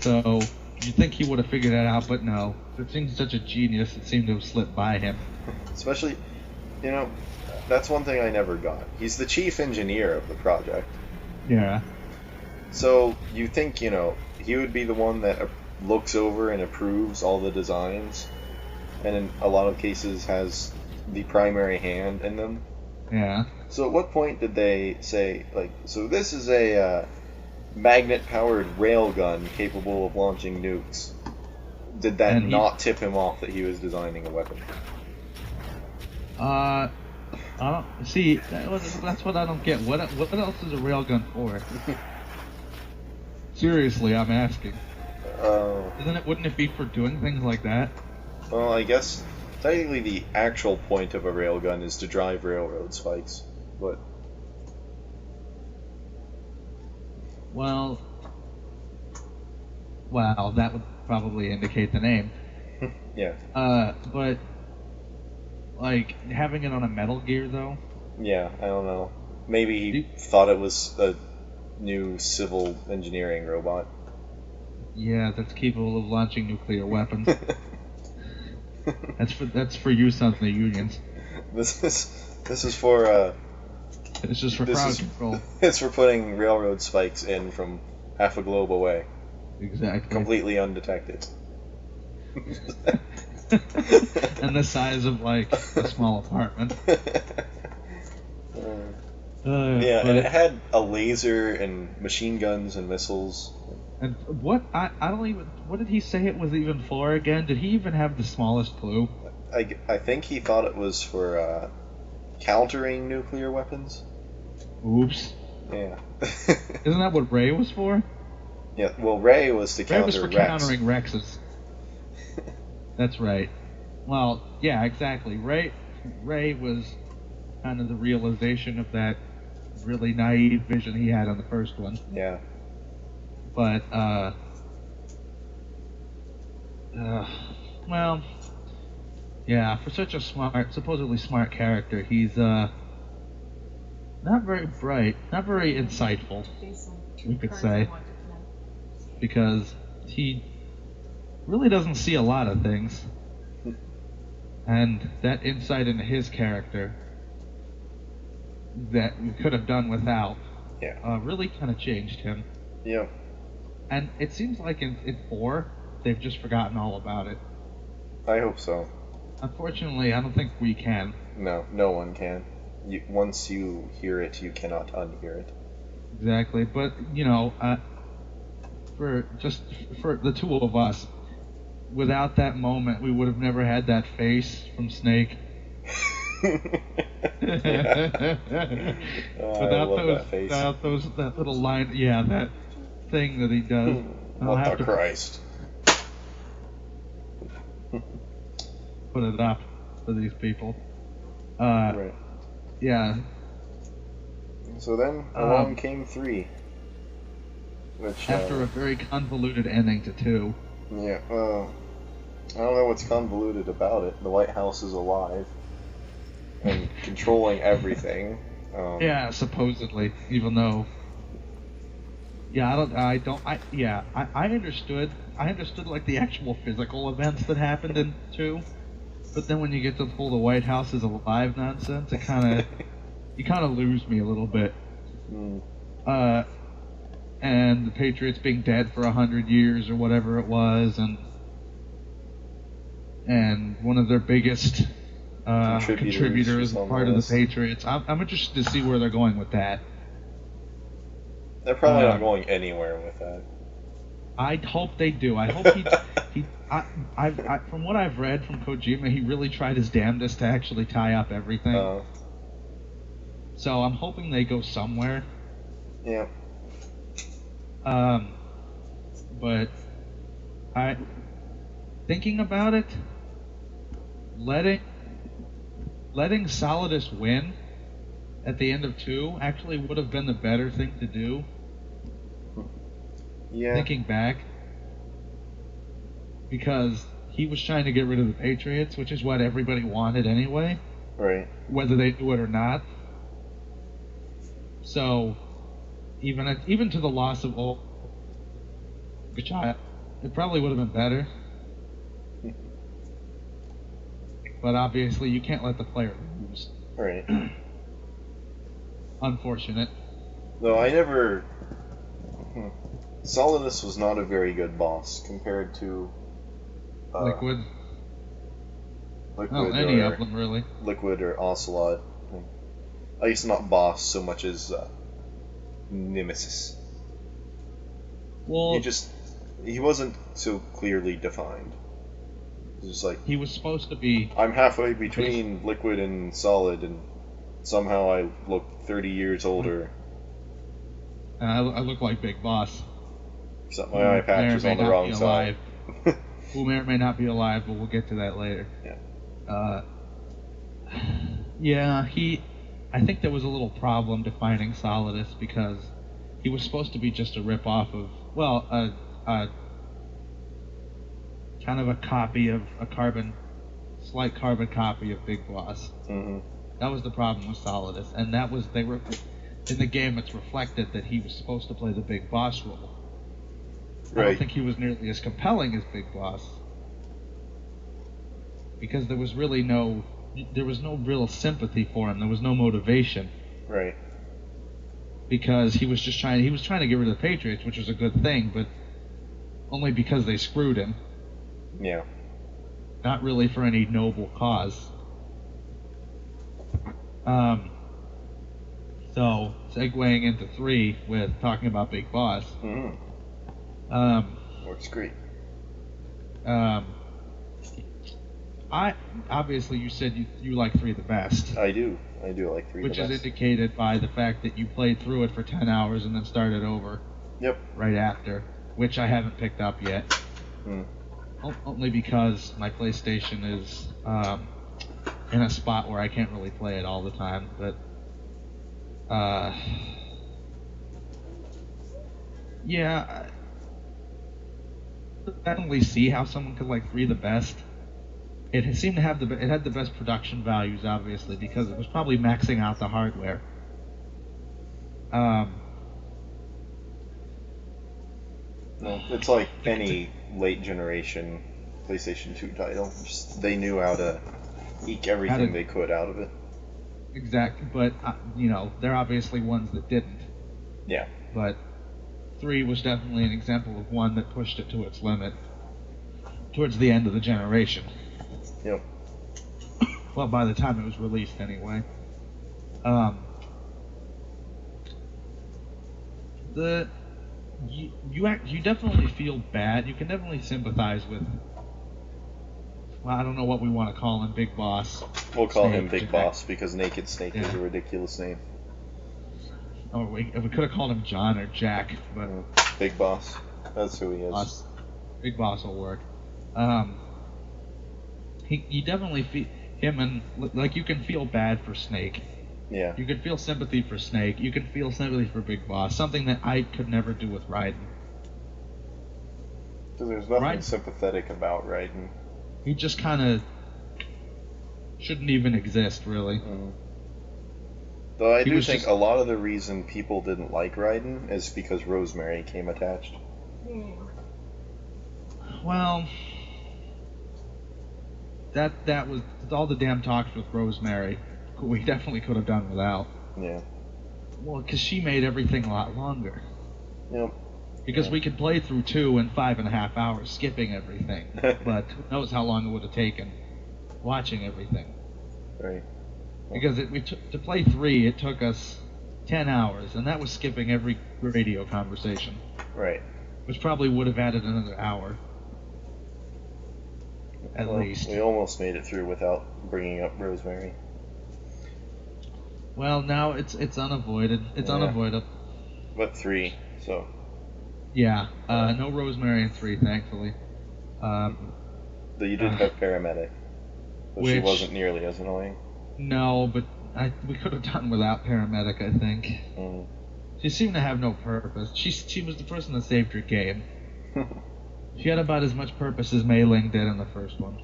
So you'd think he would have figured that out, but no. It seems such a genius, it seemed to have slipped by him. Especially, you know, that's one thing I never got. He's the chief engineer of the project. Yeah. So you think, you know, he would be the one that looks over and approves all the designs, and in a lot of cases has the primary hand in them. Yeah. So at what point did they say, like, so this is a magnet-powered railgun capable of launching nukes? Did that not tip him off that he was designing a weapon? I don't see. That's what I don't get. What else is a railgun for? Seriously, I'm asking. Wouldn't it be for doing things like that? Well, I guess technically the actual point of a railgun is to drive railroad spikes, but... Well, that would probably indicate the name. Yeah. But, like, having it on a Metal Gear, though? Yeah, I don't know. Maybe he thought it was a new civil engineering robot. Yeah, that's capable of launching nuclear weapons. That's for use on the unions. This is for It's just for crowd control. It's for putting railroad spikes in from half a globe away. Exactly. Completely undetected. And the size of, like, a small apartment. Yeah, and it had a laser and machine guns and missiles. And what what did he say it was even for again? Did he even have the smallest clue? I think he thought it was for countering nuclear weapons. Oops. Yeah. Isn't that what Ray was for? Yeah, well, Ray was to counter Rex. Ray was for countering Rexes. That's right. Well, yeah, exactly. Ray was kind of the realization of that really naive vision he had on the first one. Yeah. But, well, yeah, for such a supposedly smart character, he's, not very bright, not very insightful, we could say, because he really doesn't see a lot of things, and that insight into his character that we could have done without, really kind of changed him. Yeah. And it seems like in 4, they've just forgotten all about it. I hope so. Unfortunately, I don't think we can. No, no one can. Once you hear it, you cannot unhear it. Exactly, but, you know, for the two of us, without that moment, we would have never had that face from Snake. Without that little line, that thing that he does. What the Christ? Put it up for these people. Right. Yeah. So then along came 3. Which, after a very convoluted ending to 2. Yeah, I don't know what's convoluted about it. The White House is alive and controlling everything. Yeah, supposedly, even though. Yeah, I understood. I understood like the actual physical events that happened in 2, but then when you get to the whole the White House is alive nonsense, it you kind of lose me a little bit. And the Patriots being dead for 100 years or whatever it was, and one of their biggest contributors part of the Patriots. I'm interested to see where they're going with that. They're probably not going anywhere with that. I hope they do. I hope from what I've read from Kojima, he really tried his damnedest to actually tie up everything. So I'm hoping they go somewhere. Yeah. But thinking about it, letting Solidus win at the end of 2 actually would have been the better thing to do. Yeah. Thinking back, because he was trying to get rid of the Patriots, which is what everybody wanted anyway. Right. Whether they knew it or not. So, even to the loss of which it probably would have been better. But obviously, you can't let the player lose. Right. Unfortunate. Though I never... Solidus was not a very good boss compared to... Liquid. Liquid Any or, of them, really. Liquid or Ocelot. I guess not boss so much as Nemesis. Well, he wasn't so clearly defined. It was just like, he was supposed to be... I'm halfway between Liquid and Solid, and somehow I look 30 years older. I look like Big Boss. Except my eye patch is on the wrong side. Who may or may not be alive, but we'll get to that later. Yeah. I think there was a little problem defining Solidus because he was supposed to be just a rip-off of, well, a kind of a copy of slight carbon copy of Big Boss. Mm-hmm. That was the problem with Solidus, and in the game it's reflected that he was supposed to play the Big Boss role. Right. I don't think he was nearly as compelling as Big Boss, because there was no real sympathy for him. There was no motivation. Right. Because he was trying to get rid of the Patriots, which was a good thing, but only because they screwed him. Yeah. Not really for any noble cause. So, segueing into 3 with talking about Big Boss. Mm-hmm. Works great. Obviously you said you like 3 the best. I do like 3 the best. Which is indicated by the fact that you played through it for 10 hours and then started over. Yep. Right after, which I haven't picked up yet. Only because my PlayStation is in a spot where I can't really play it all the time, but yeah, I definitely see how someone could like 3 the best. It seemed to have it had the best production values, obviously, because it was probably maxing out the hardware. No, it's like any late generation PlayStation 2 title. They knew how to eke everything they could out of it. Exactly, but there are obviously ones that didn't. Yeah. But 3 was definitely an example of one that pushed it to its limit towards the end of the generation. Yep. Well, by the time it was released, anyway. You definitely feel bad. You can definitely sympathize with. Well, I don't know what we want to call him, Big Boss. We'll call him Big Boss because Naked Snake is a ridiculous name. Oh, we could have called him John or Jack, but Big Boss. That's who he is. Big Boss will work. You definitely feel him, and like you can feel bad for Snake. Yeah. You can feel sympathy for Snake. You can feel sympathy for Big Boss. Something that I could never do with Raiden. Because there's nothing sympathetic about Raiden. He just kind of shouldn't even exist, really. Though I do think a lot of the reason people didn't like Raiden is because Rosemary came attached. Well, that was all the damn talks with Rosemary. We definitely could have done without. Yeah. Well, because she made everything a lot longer. Yep. Because we could play through 2 in 5.5 hours, skipping everything. But who knows how long it would have taken watching everything. Right. Because to play 3, it took us 10 hours, and that was skipping every radio conversation. Right. Which probably would have added another hour. At least. We almost made it through without bringing up Rosemary. Well, now it's unavoided. It's unavoidable. But 3, so. Yeah, no Rosemary in 3, thankfully. Though you did have Paramedic, but she wasn't nearly as annoying. No, but we could have done without Paramedic, I think. She seemed to have no purpose. She was the person that saved your game. She had about as much purpose as Mei Ling did in the first one.